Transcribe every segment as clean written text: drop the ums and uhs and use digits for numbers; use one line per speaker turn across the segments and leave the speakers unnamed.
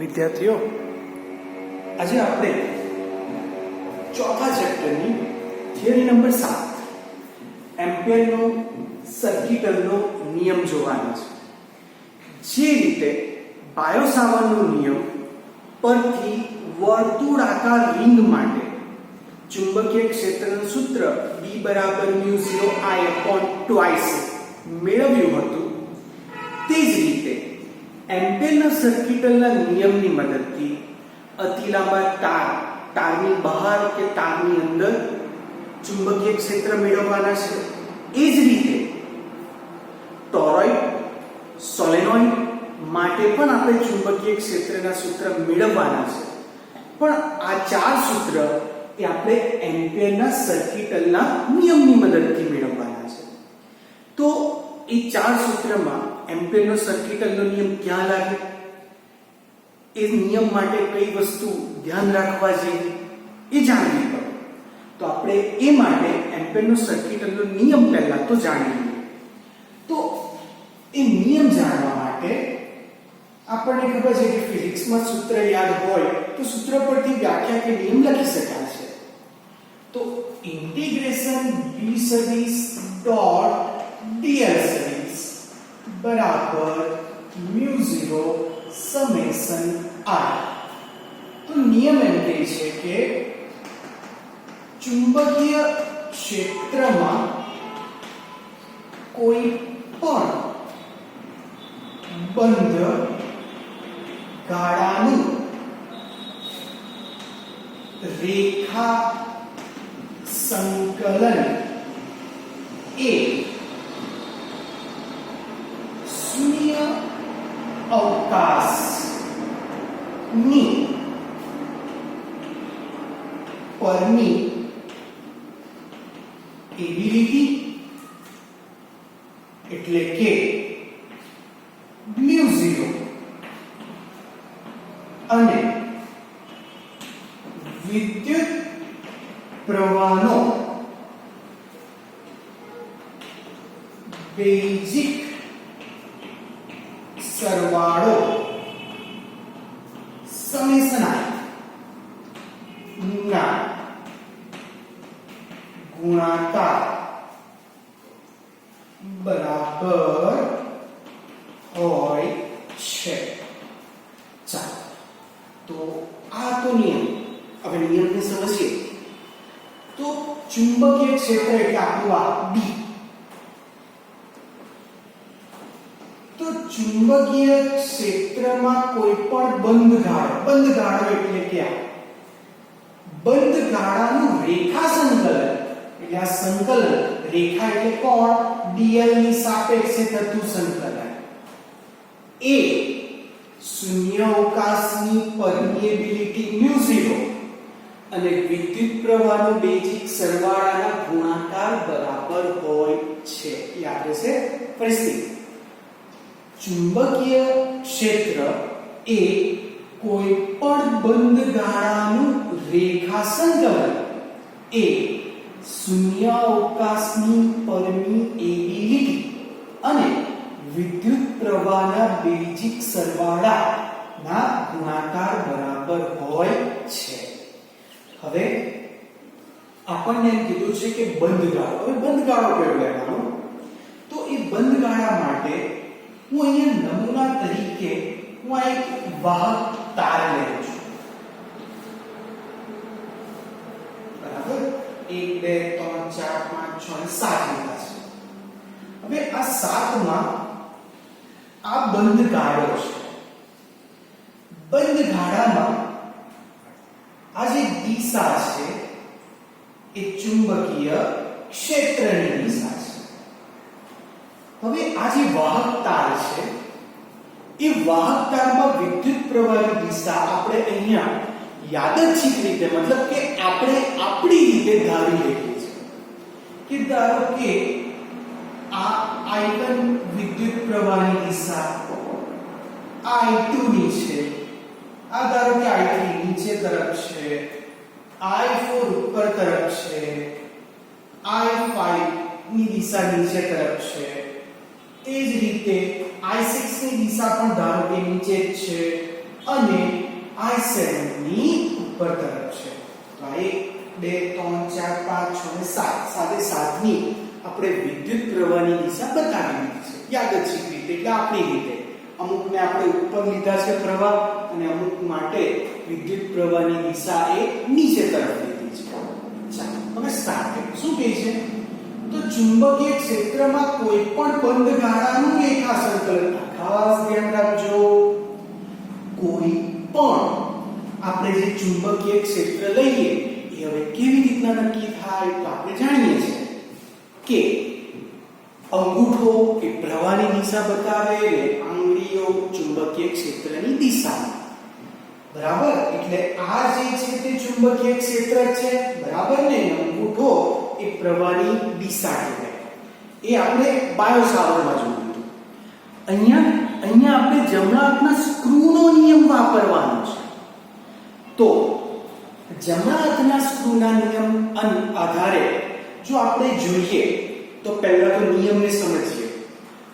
વિદ્યાર્થીઓ, આજે આપણે ચોથા ચેપ્ટરની થિયરી નંબર 7 એમ્પિયરનો સર્કિટલનો નિયમ જોવાનો છે. જે રીતે બાયો-સાવર્ટનો નિયમ પરથી વર્તુળાકાર રિંગ માટે ચુંબકીય ક્ષેત્રનું સૂત્ર B µ0I/2 મેળવ્યું હતું, તે જ રીતે એમ્પિયરના સર્કિટલના નિયમની મદદથી અતિ લાંબા તારની બહાર કે તારની અંદર ચુંબકીય ક્ષેત્ર મેળવવાના છે. એ જ રીતે ટોરોઇડ, સોલેનોઇડ માટે પણ આપણે ચુંબકીય ક્ષેત્રના સૂત્ર મેળવવાના છે. પણ આ ચાર સૂત્ર એ આપણે એમ્પિયરના સર્કિટલના નિયમની મદદથી મેળવવાના છે. તો એ ચાર સૂત્રમાં એમ્પિયરનો સર્કિટલનો નિયમ ક્યાં લાગે, એ નિયમ માટે કઈ વસ્તુ ધ્યાન રાખવા જેવી એ જાણવી પડે. તો આપણે એ માટે એમ્પિયરનો સર્કિટલનો નિયમ પહેલા તો જાણી લઈએ. તો એ નિયમ જાણવા માટે આપણને ખબર છે કે ફિઝિક્સમાં સૂત્ર યાદ હોય તો સૂત્ર પરથી વ્યાખ્યા કે નિયમ લખી શકાય છે. તો ઇન્ટિગ્રેશન b સદિશ ડોટ dl સદિશ બરાબર µ0 સમેશન I. તો નિયમ એમ કહે છે કે ચુંબકીય ક્ષેત્રમાં કોઈ પણ બંધ ગાળાનું રેખા સંકલન એ શૂન્ય અવકાશની પરમિએબિલિટી એટલે કે µ0 અને વિદ્યુત પ્રવાહનો બેઝિક સરવાળો સમેશન I ના ગુણાકાર બરાબર હોય છે. ચાલો, તો આ તો નિયમ. હવે નિયમને સમજીએ. તો ચુંબકીય ક્ષેત્ર એટલે આપણું આ B. તો ચુંબકીય ક્ષેત્રમાં કોઈ પણ બંધ ગાળો એટલે કે આ બંધ ગાળાનું રેખા સંકલન એટલે આ સંકલન રેખા એટલે કોણ dl ની સાપેક્ષે થતું સંકલન એ શૂન્ય અવકાશની પરમિએબિલિટી µ0 અને વિદ્યુત પ્રવાહનો બેઝિક સરવાળાના ગુણાકાર બરાબર હોય છે. એ આપણે છે પરિસ્થિતિ. ચુંબકીય ક્ષેત્ર એ કોઈ પણ બંધ ગાળાનું રેખા સંકલન એ શૂન્ય અવકાશની પરમિએબિલિટી અને વિદ્યુત પ્રવાહના બેઝિક સરવાળાના ગુણાકાર બરાબર હોય છે. હવે આપણને એમ કીધું છે કે બંધ ગાળો. હવે બંધ ગાળો કયો લેવાનો? તો એ બંધ ગાળા માટે હું અહીંયા નમૂના તરીકે હું આ એક વાહક તાર લઉં છું. બરાબર? 1 2 3 4 5 6 7 લીધા છે. હવે આ 7 માં આ બંધ ગાળો છે. બંધ ગાળામાં આ જે દિશા છે એ ચુંબકીય ક્ષેત્રની દિશા છે. હવે આ જે વાહક તાર છે એ વાહક તારમાં વિદ્યુત પ્રવાહની દિશા આપણે અહીંયા યાદચ્છિક રીતે મતલબ કે આપણે આપણી રીતે ધારી લઈએ છીએ કે ધારો કે આ I1 વિદ્યુત પ્રવાહની દિશા I2 ની છે, આ ધારો કે I3 નીચે તરફ છે, I4 ઉપર તરફ છે, I5 ની દિશા નીચે તરફ છે. તે જ રીતે I6 ની દિશા પણ ધારો કે નીચે જ છે, અને I7 ની ઉપર તરફ છે. તો આ 1 2 3 4 5 6 અને 7 સાથે 7 ની આપણે વિદ્યુત પ્રવાહની દિશા બતાવી દીધી છે યાદચ્છિક રીતે એટલે આપણી રીતે. અમુકને આપણે ઉપર લીધા છે પ્રવાહ અને અમુક માટે વિદ્યુત પ્રવાહની દિશા એ નીચે તરફ લીધી છે. ચાલો હવે સ્ટાર્ટ. શું કહે છે? તો ચુંબકીય ક્ષેત્રમાં કોઈ પણ બંધ ગાળાનું રેખા સંકલન, ખાસ ધ્યાન રાખજો, કોઈ પણ આપણે જે ચુંબકીય ક્ષેત્ર લઈએ એ હવે કેવી રીતના નક્કી થાય? તો આપણે જાણીએ છીએ કે અંગૂઠો એ પ્રવાહની દિશા બતાવે અને આંગળીઓ ચુંબકીય ક્ષેત્રની દિશા. બરાબર? એટલે આ જે છે તે ચુંબકીય ક્ષેત્ર છે, બરાબર ને? અંગૂઠો એ પ્રવાહની દિશા કહેવાય. એ આપણે બાયો સાવરમાં જોયું હતું. અહીંયા આપણે જમણા હાથના સ્ક્રૂનો નિયમ વાપરવાનો છે. તો જમણા હાથના સ્ક્રૂના નિયમ આધારે જો આપણે જોઈએ તો પહેલા તો નિયમને સમજીએ.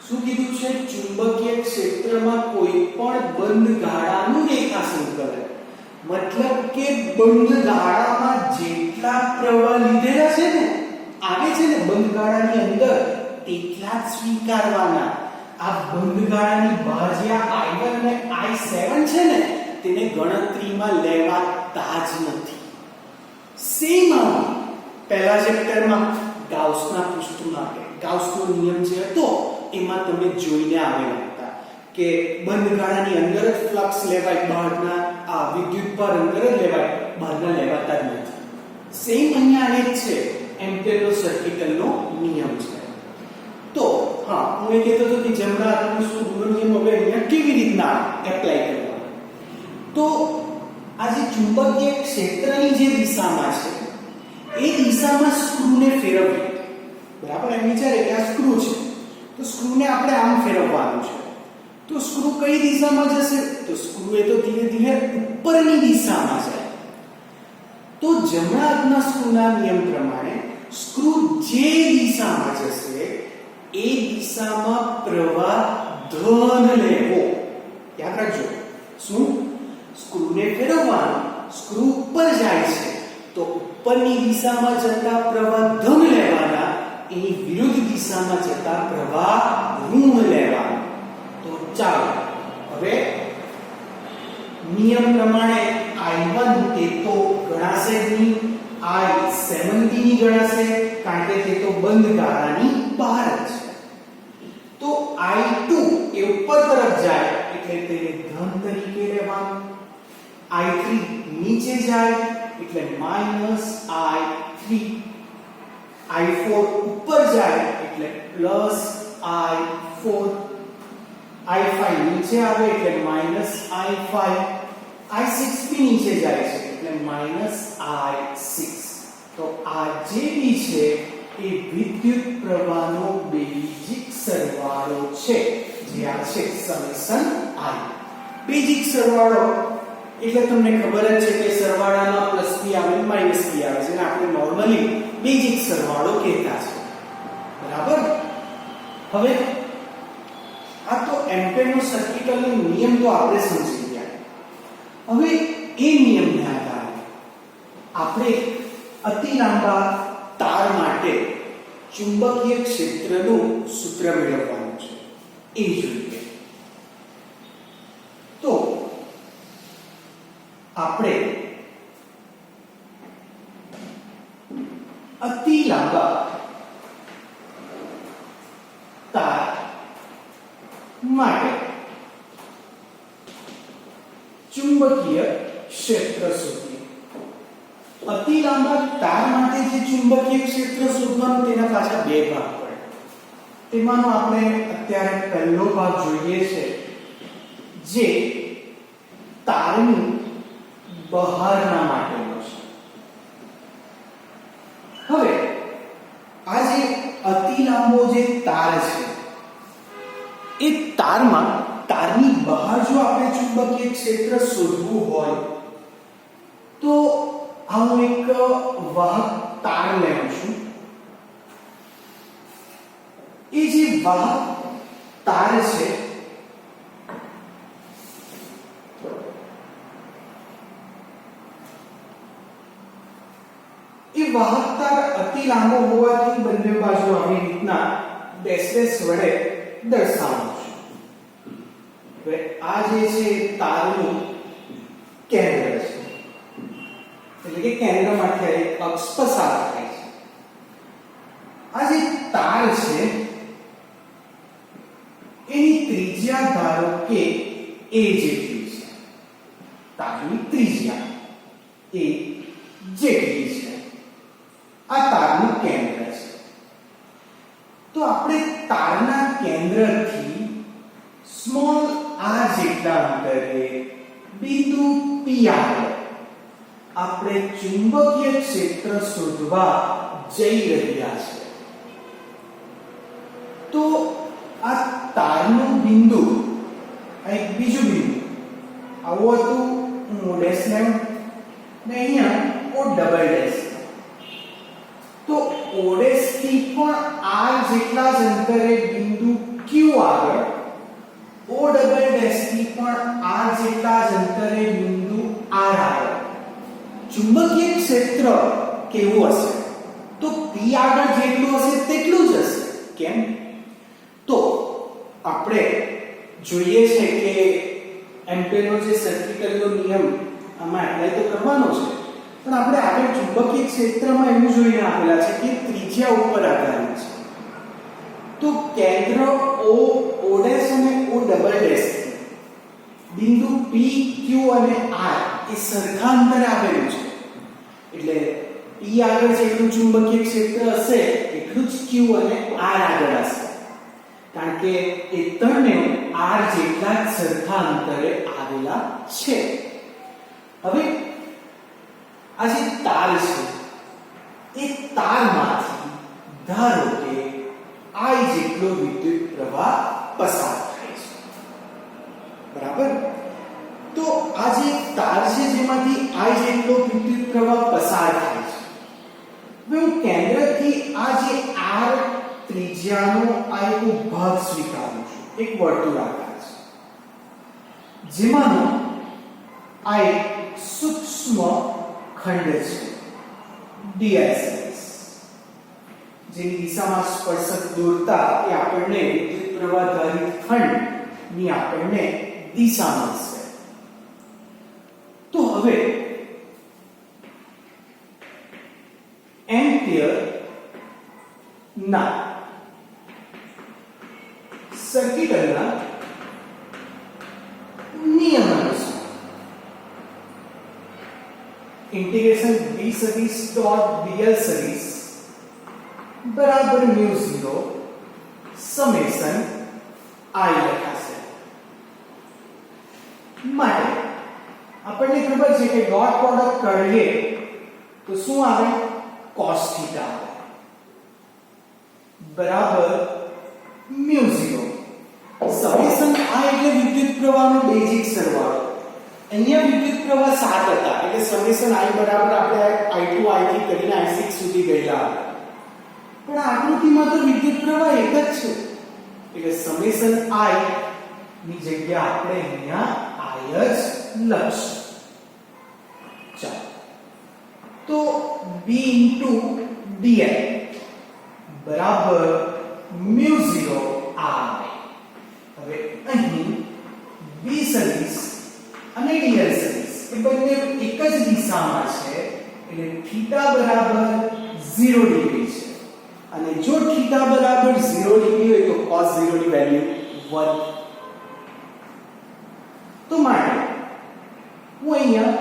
શું કીધું છે? ચુંબકીય ક્ષેત્રમાં કોઈ પણ બંધ ગાળાનું રેખા સંકલન, મતલબ કે બંધ ગાળામાં જેટલા પ્રવાહ લીધેલા છે ને, આવે છે ને બંધ ગાળાની અંદર, તેટલા જ સ્વીકારવાના. આ બંધ ગાળાની બહાર જે I1 અને I7 છે ને, તેને ગણતરીમાં લેવાતા જ નથી. સેમ પહેલા ચેપ્ટરમાં ગાઉસના પૃષ્ઠ માટે ગાઉસનો નિયમ જે હતો એમાં તમે જોઈને આવેલા હતા કે બંધ ગાળાની અંદર જ ફ્લક્સ લેવાય, બહારના આ વિદ્યુત ભાર અંદર જ લેવાય, બહારના લેવાતા જ નથી. સેમ અહીંયા એ જ છે, એમ્પીયરનો સર્કિટલનો નિયમ છે. તો હા, હું એ કહેતો હતો કે જમણા હાથનો સ્ક્રૂનો નિયમ હવે અહીંયા કેવી રીતના એપ્લાય કરવાનો? તો આ જે ચુંબકીય ક્ષેત્રની જે દિશામાં છે એ દિશામાં સ્ક્રૂને ફેરવવી. બરાબર? એમ વિચારે કે આ સ્ક્રૂ છે તો સ્ક્રૂને આપણે આમ ફેરવવાનું છે. તો સ્ક્રૂ કઈ દિશામાં જશે? તો સ્ક્રૂ એ તો ધીરે ધીરે ઉપરની દિશામાં જાય. તો જમણા હાથના સ્ક્રૂના નિયમ પ્રમાણે સ્ક્રૂ જે દિશામાં જશે એ દિશામાં પ્રવાહ ધન લેવો. યાદ રાખજો. શું? સ્ક્રૂને ફેરવવાનું, સ્ક્રૂ ઉપર જાય છે તો ઉપરની દિશામાં જતા પ્રવાહ ધન લેવાના, એની વિરુદ્ધ દિશામાં જતા પ્રવાહ ઋણ લેવાના. તો ચાલો હવે નિયમ પ્રમાણે I1 તે તો ગણાશે જ નહીં, I7 ની ગણાશે કારણ કે તે તો બંધ ગાળાની બહાર છે. તો I2 એ ઉપર તરફ જાય એટલે તેને ધન તરીકે લેવાનું. I3 નીચે જાય એટલે -I3. I4 ઉપર જાય એટલે +I4. I5 નીચે આવે એટલે -I5. I6 બી નીચે જાય છે એટલે -I6. તો આ જે બી છે એ વિદ્યુત પ્રવાહનો બેઝિક સરવાળો છે, જે આ છે સમેશન I. બેઝિક સરવાળો એટલે તમને ખબર જ છે કે સરવાળામાં પ્લસ p આવે માઈનસ p આવે છે, અને આપણે નોર્મલી બેઝિક સરવાળો કહેતા છે. બરાબર? હવે આ તો એમ્પીયરનો સર્કિટલનો નિયમ તો આપણે સમજી ગયા. હવે એ નિયમને આધારે આપણે અતિ લાંબા તાર માટે ચુંબકીય ક્ષેત્રનું સૂત્ર મેળવવાનું છે. એ જોઈએ તો આપણે અતિ લાંબા તાર માટે ચુંબકીય ક્ષેત્ર શોધીએ. અતિ લાંબા તાર માટે જે ચુંબકીય ક્ષેત્ર શોધવાનું, તેના પાછા બે ભાગ પડે. તેમાંનો આપણે અત્યારે પહેલો ભાગ જોઈએ છે, જે તારની બહારના માટેનો છે. હવે આ જે અતિ લાંબો જે તાર છે, એ તારની બહાર જો આપણે ચુંબકીય ક્ષેત્ર શોધવું હોય તો હું એક વાહક તાર લઉં છું. એ જે વાહક તાર છે વાહક તાર અતિ લાંબો હોવાથી બંને બાજુ આવી રીતના ડેશ ડેશ વડે દર્શાવવાનું છે. હવે આ જે છે તારનું કેન્દ્ર છે, એટલે કે કેન્દ્રમાંથી એક અક્ષ પસાર થાય છે. આ જે તાર છે એની ત્રિજ્યા ધારો કે a જેટલી છે. તારની ત્રિજ્યા a જેટલી છે. આ તારનું કેન્દ્ર છે. તો આપણે તારના કેન્દ્રથી સ્મોલ r જેટલા અંતરે બિંદુ p આગળ આપણે ચુંબકીય ક્ષેત્ર શોધવા જઈ રહ્યા છે. તો આ તારનું બિંદુ, આ એક બીજું બિંદુ આવું હતું, હું o ડેશ લેવું ને અહીંયા o ડબલ ડેશ. તો o ડેશ થી પણ r જેટલા જ અંતરે બિંદુ q આગળ, o ડબલ ડેશ થી પણ r જેટલા જ અંતરે બિંદુ r આગળ ચુંબકીય ક્ષેત્ર કેવું હશે? તો p આગળ જેટલું હશે તેટલું જ હશે. કેમ? તો આપણે જોઈએ છે કે એમ્પીયરનો જે સર્કિટલનો નિયમ આમાં એપ્લાય તો કરવાનો છે, પણ આપણે આગળ ચુંબકીય ક્ષેત્રમાં એવું જોઈને આપેલા છે કે ત્રિજ્યા ઉપર આધારિત છે. તો કેન્દ્ર o, o ડેશ અને o ડબલ ડેશ બિંદુ p, q અને r એ સરખા અંતરે આવેલું છે. એટલે p આગળ જેટલું ચુંબકીય ક્ષેત્ર હશે એટલું જ q અને r આગળ હશે, કારણ કે એ ત્રણે r જેટલા જ સરખા અંતરે આવેલા છે. હવે આ જે તાર છે એ તારમાંથી ધારો કે I જેટલો વિદ્યુત પ્રવાહ પસાર થાય છે. બરાબર? તો આ જે તાર છે જેમાંથી I જેટલો વિદ્યુત પ્રવાહ પસાર થાય છે, હવે હું કેન્દ્રથી આ જે r ત્રિજ્યાનો આ એક ભાગ સ્વીકારું છું, એક વર્તુળાકાર છે, જેમાંનો આ એક સૂક્ષ્મ ખંડ છે ds. જેની દિશામાં સ્પર્શક દોરતા એ આપણને વિદ્યુત પ્રવાહ ધારિત ખંડની આપણને દિશા મળશે. તો હવે એમ્પિયર ના સર્કિટલના નિયમ અનુસાર ઇન્ટિગ્રેશન v સદિશ ડોટ dl સદિશ બરાબર મ્યુ 0 સમેશન I લખાશે. માટે આપણને ખબર છે કે ડોટ પ્રોડક્ટ કાઢીએ તો શું આવે? cos θ આવે બરાબર મ્યુ 0 સમેશન I એટલે વિદ્યુત પ્રવાહનો બેઝિક સરવાળો. અહીંયા વિદ્યુત પ્રવાહ 7 હતા એટલે સમેશન I બરાબર આપણે I2 I3 કરીને I6 સુધી ગયેલા હતા, પણ આકૃતિમાં તો વિદ્યુત પ્રવાહ એક જ છે એટલે સમેશન I ની જગ્યા આપણે અહીંયા I જ લખશું. ચાલો, તો b dl બરાબર મ્યુ 0 I. હવે અહીં b સદિશ અને dl સદિશ એ બંને એક જ દિશામાં છે એટલે θ બરાબર 0 ડિગ્રી છે, અને જો θ બરાબર 0 ડિગ્રી હોય તો cos 0 ની વેલ્યુ 1. તો માટે હું અહીંયા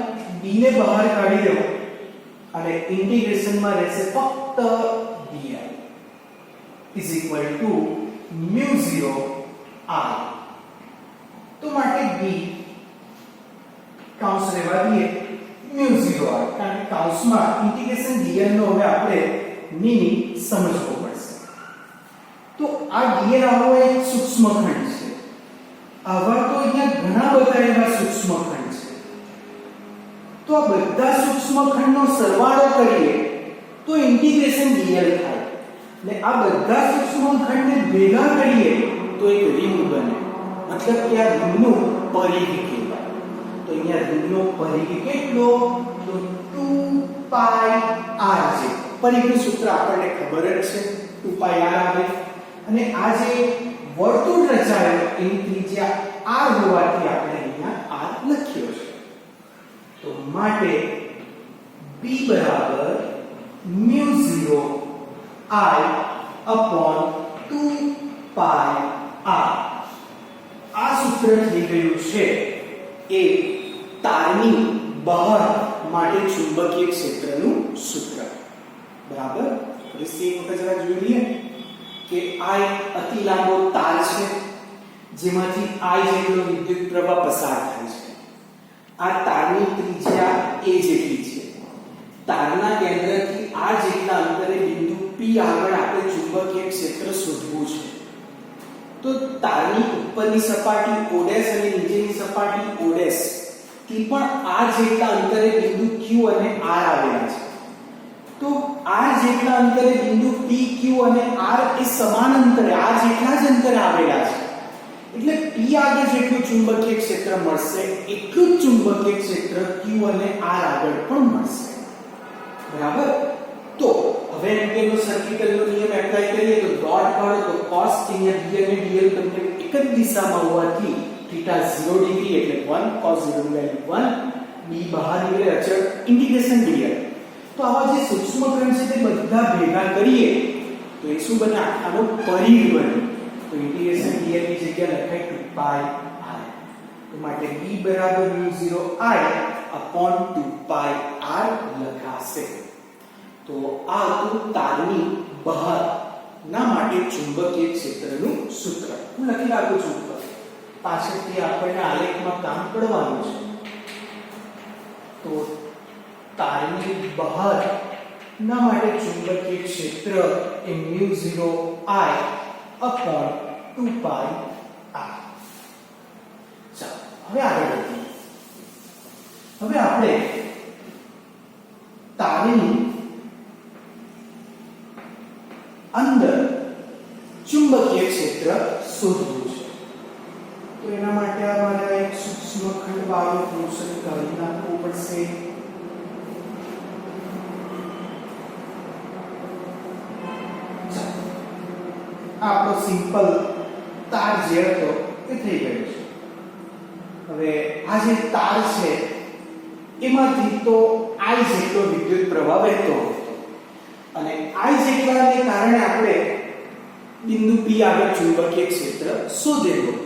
b ને બહાર કાઢી દઉં અને ઇન્ટિગ્રેશનમાં રહેશે ફક્ત dl is equal to mu 0 I. તો માટે b કૌંસ રહેવા દઈએ mu 0 I, કારણ કે કૌંસમાં ઇન્ટિગ્રેશન dl નો હવે આપણે મીનિંગ સમજવો પડશે. તો આ dl આવો એક સૂક્ષ્મ ખંડ છે. આવા તો અહીંયા ઘણા બધા એવા સૂક્ષ્મ ખંડ છે. તો આ બધા સૂક્ષ્મ ખંડનો સરવાળો કરીએ તો ઇન્ટિગ્રેશન dl થાય, ને આ બધા સૂક્ષ્મ ખંડને ભેગા કરીએ તો એક રિંગ બને. મતલબ કે આ રિંગનું પરિઘ કહેવાય. તો અહીંયા રિંગનો પરિઘ કેટલો? તો 2 પાઈ r છે. પરિઘનું સૂત્ર આપણને ખબર જ છે 2 પાઈ r આવે. અને આ જે વર્તુળ રચાયો એની ત્રિજ્યા r હોવાથી આપણે અહીંયા r લખ્યો છે. તો માટે b બરાબર μ0 I upon 2 પાઈ r. આ સૂત્ર થઈ ગયું છે એ તારની બહાર માટે ચુંબકીય ક્ષેત્રનું સૂત્ર. બરાબર. ફરીથી એક વખત જરા જોઈ લઈએ કે I અતિ લાંબો તાર છે જેમાંથી I જેટલો વિદ્યુત પ્રવાહ પસાર થાય છે. આ તારની ત્રિજ્યા a જેટલી છે. તારના કેન્દ્રથી r જેટલા અંતરે બિંદુ P આગળ આપણે ચુંબકીય ક્ષેત્ર શોધવું છે. તો તારની ઉપરની સપાટી o' અને નીચેની સપાટી o' થી પણ r જેટલા અંતરે બિંદુ Q અને R આવેલા છે. તો r જેટલા અંતરે બિંદુ P, Q અને R એ સમાન અંતરે r જેટલા જ અંતરે આવેલા છે. એટલે P આગળ જેટલું ચુંબકીય ક્ષેત્ર મળશે એટલું જ ચુંબકીય ક્ષેત્ર Q અને R આગળ પણ મળશે. બરાબર. તો હવે એમ્પીયરનો સર્કિટલનો નિયમ એપ્લાય કરીએ તો ડોટ પાડો તો cos અહીંયા b અને dl તમને એક જ દિશામાં હોવાથી θ 0 ડિગ્રી એટલે 1 cos 0 ની વેલ્યુ 1 b બહાર નીકળે અચળ ઇન્ટિગ્રેશન dl. તો આવા જે સૂક્ષ્મકણ છે તે બધા ભેગા કરીએ તો એ શું બને આનો પરિઘ બને. તો ઇન્ટિગ્રેશન dl ની જગ્યાએ લખાય 2 પાઈ r. તો માટે b બરાબર μ0 I upon 2 પાઈ r લખાશે. તો આ હતું તારની બહાર ના માટે ચુંબકીય ક્ષેત્રનું સૂત્ર. હું લખી રાખું છું પાછળથી આપણને આલેખમાં કામ પડવાનું છે. તો તારની બહાર ના માટે ચુંબકીય ક્ષેત્ર એ μ0 I upon 2 પાઈ r. ચાલો હવે આગળ વધીએ. હવે આપણે તારની અંદર ચુંબકીય ક્ષેત્ર શોધવું છે. તો એના માટે અમારે એક સૂક્ષ્મખંડ વાળો ફંક્શન કાઢી નાખવું પડશે. આપણો સિમ્પલ તાર જે હતો એ થઈ ગયો છે. હવે આ જે તાર છે એમાંથી તો I જેટલો વિદ્યુત પ્રવાહ વહેતો હતો અને I જેટલાને કારણે આપણે બિંદુ P આગળ ચુંબકીય ક્ષેત્ર શોધેલું.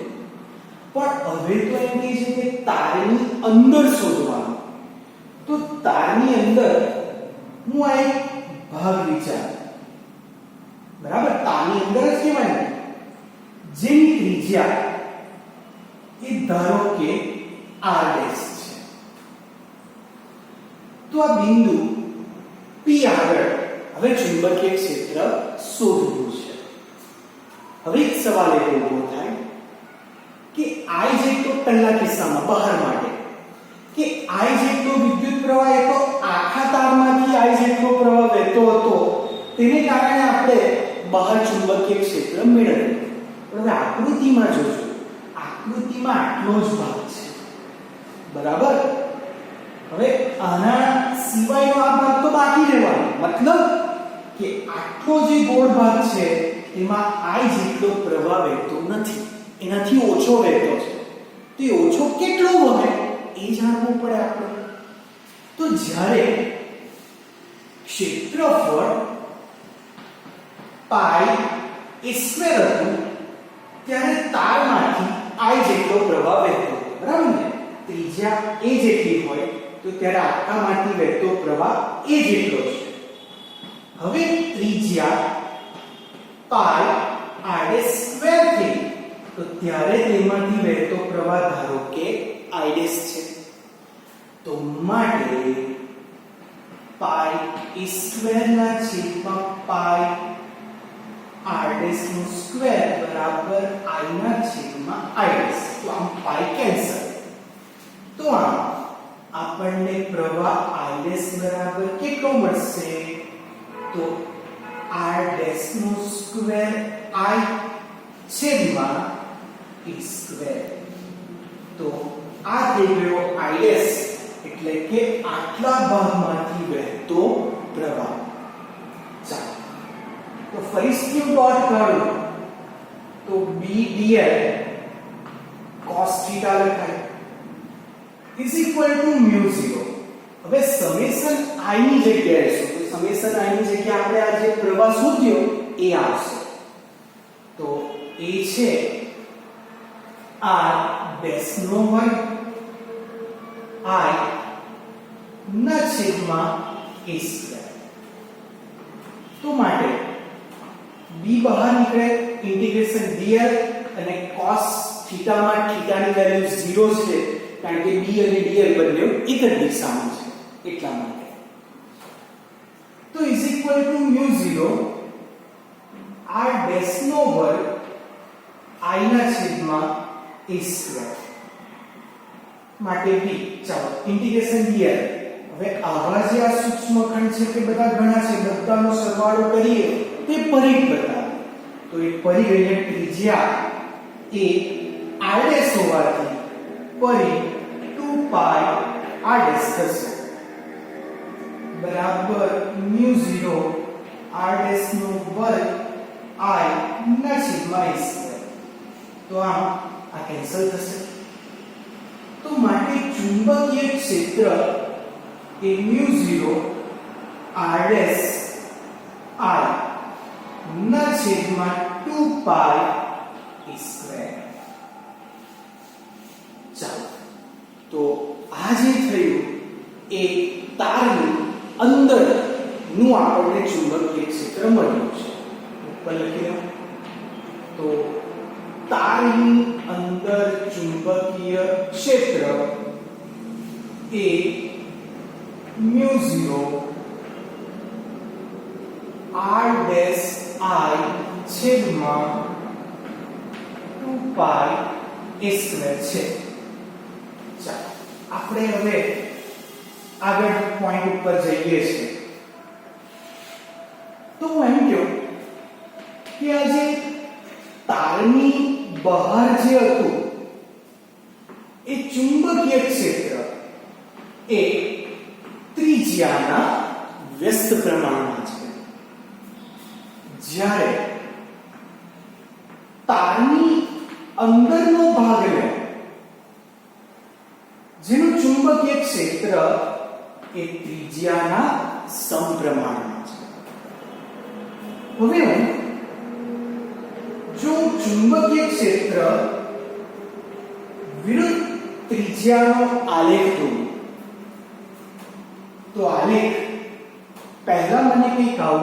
પણ હવે તો એમ કહે છે કે તારની અંદર શોધવાનું. તો તારની અંદર હું આ એક ભાગ વિચાર. બરાબર. તારની અંદર જ કહેવાય ને જેની ત્રિજ્યા એ ધારો કે r' છે. તો આ બિંદુ P આગળ હવે ચુંબકીય ક્ષેત્ર શોધવું છે. હવે એક સવાલ એ ઉભો થાય કે I જેટલો પહેલા કિસ્સામાં બહાર માટે કે I જેટલો વિદ્યુત પ્રવાહ એ તો આખા તારમાંથી I જેટલો પ્રવાહ વહેતો હતો તેને કારણે આપણે બહાર ચુંબકીય ક્ષેત્ર મેળવ્યું. પણ હવે આકૃતિમાં જોજો. આકૃતિમાં આટલો જ ભાગ છે. બરાબર. હવે આના સિવાયનો આ ભાગ તો બાકી રહેવાનો. મતલબ કે આટલો જે ગોળ ભાગ છે એમાં I જેટલો પ્રવાહ વહેતો નથી. એનાથી ઓછો વહેતો છે. તો એ ઓછો કેટલો વહે એ જાણવું પડે આપણે. તો જ્યારે ક્ષેત્રફળ પાઈ a સ્ક્વેર હતું ત્યારે તારમાંથી I જેટલો પ્રવાહ વહેતો હતો. બરાબર ને. ત્રિજ્યા a જેટલી હોય તો ત્યારે આખામાંથી વહેતો પ્રવાહ a જેટલો છે. હવે ત્રિજ્યા પાઈ r' સ્ક્વેર થઈ તો ત્યારે તેમાંથી વહેતો પ્રવાહ ધારો કે I' છે. તો માટે પાઈ a સ્ક્વેર ના છેદમાં પાઈ r' નો સ્ક્વેર બરાબર I ના છેદમાં I'. તો આમ પાઈ કેન્સલ. તો આમ આપણને પ્રવાહ I' બરાબર કેટલો મળશે? તો r' નો સ્ક્વેર I છેદમાં a સ્ક્વેર. તો આ થઈ ગયો I' એટલે એટલે કે આટલા ભાગમાંથી વહેતો પ્રવાહ. ચાલો તો ફરીથી હું ડોટ કરું તો b dl cos theta લખાય is equal to mu 0. હવે સમેશન I ની જગ્યાએ શું? તો સમેશન I ની જગ્યાએ આપણે આ જે પ્રવાહ શોધ્યો એ આવશે. તો એ છે r ડેશ નો વર્ગ I ના છેદમાં a સ્ક્વેર. તો માટે b બહાર નીકળે, ઇન્ટિગ્રેશન dl અને cos થીટા માં થીટા ની વેલ્યુ 0 છે કારણ કે b અને dl બંને એક જ દિશામાં છે એટલા માટે. તો is equal to mu 0 r dash નો વર્ગ I ના છેદમાં a સ્ક્વેર માટે b. ચાલો ઇન્ટિગ્રેશન dl. હવે આવા જે આ સૂક્ષ્મ ખંડ છે કે બધા ઘણા છે, બધાનો સરવાળો કરીએ તો એ પરિઘ બતાવે. તો એ પરિઘ એટલે ત્રિજ્યા એ r ડેશ હોવાથી પરિઘ 2 પાઈ r ડેશ થશે બરાબર mu 0 r ડેશ નો વર્ગ I ના છેદમાં a સ્ક્વેર. તો આ કેન્સલ થશે. તો માટે ચુંબકીય ક્ષેત્ર એ mu 0 r ડેશ I ના છેદમાં 2 પાઈ a સ્ક્વેર. ચાલો તો આ જે થયું એ તારની અંદરનું આપણને ચુંબકીય ક્ષેત્ર મળ્યું છે. ઉપર લખી લો તો તારની અંદર ચુંબકીય ક્ષેત્ર એ mu 0 r ડેશ I છેદમાં 2 પાઈ a સ્ક્વેર છે. ચાલો આપણે હવે આગળ પોઈન્ટ ઉપર જઈએ છીએ. તો હું એમ કહું કે આ જે તારની બહાર જે હતું એ ચુંબકીય ક્ષેત્ર એ ત્રિજ્યાના વ્યસ્ત પ્રમાણમાં છે, જ્યારે તારની અંદરનો ભાગ લે જેનું ચુંબકીય ક્ષેત્ર એ ત્રિજ્યાના સમપ્રમાણમાં છે. હવે હું જો ચુંબકીય ક્ષેત્ર વિરુદ્ધ ત્રિજ્યાનો આલેખ દોરું તો આલેખ પહેલા મને કંઈક આવું